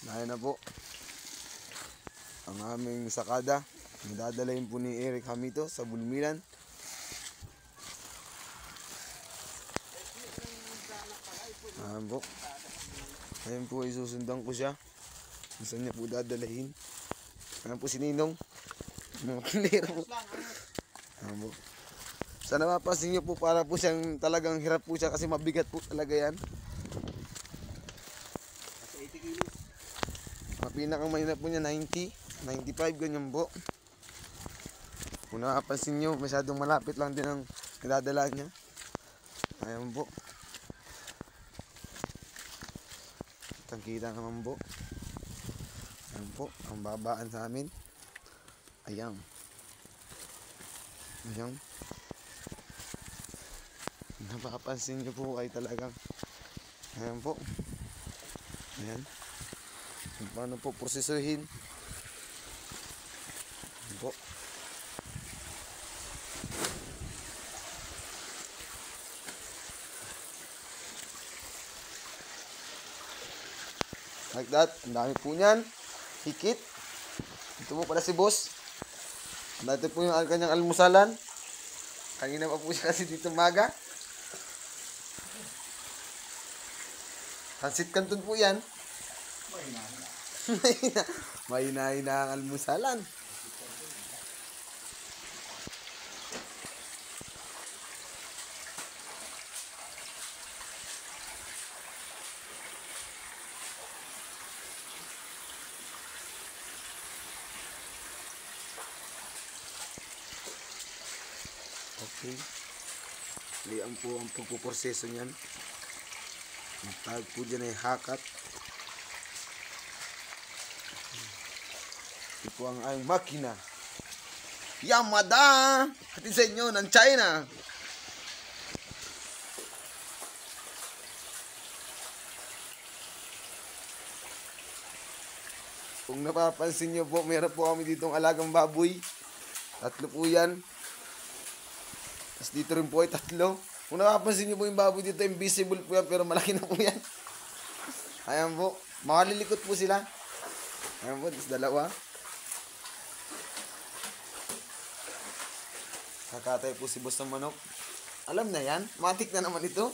Nahin na po ang aming sakada. Dadalayin po ni Eric Hamito sa Bulmilan. Ayan po. Ayan po, isusundan ko siya. Saan niya po dadalahin. Ayan po si Ninong. Mga pinira po. Ayan po. Sana mapasin niyo po, para po siyang talagang hirap po siya kasi mabigat po talaga yan. Kasi 80 kilos. Pinakang mahina po niya 90, 95 ganyan po. Kung nakapansin niyo, masyadong malapit lang din ang nadadala niya. Ayan po. Kitang-kita naman po. Ayan po, ang babaan sa amin. Ayan. Ayan. Napapansin niyo po ay talagang. Ayan po. Ayan. Kung paano po prosesuhin. Ayan po. Like that. Ang dami po niyan. Hikit. Ito po pala si boss. Dito po yung kanyang almusalan. Kanina pa po siya kasi dito maga. Pansit Canton po yan. Mahina-hina ang almusalan. Okay. Liang po ang pagpuproseso niyan. Ang tawag po dyan ay hakat. Ito po ang ayong makina. Yamada! Hatid sa inyo ng China. Kung napapansin nyo po, meron po kami ditong alagang baboy. 3 po yan. Tapos dito rin po ay 3. Kung nakapansin nyo po yung baboy dito, invisible po yan, pero malaki na po yan. Ayan po. Makalilikot po sila. Ayan po, tapos 2. Kakatay po si boss ng manok. Alam na yan. Matik na naman ito.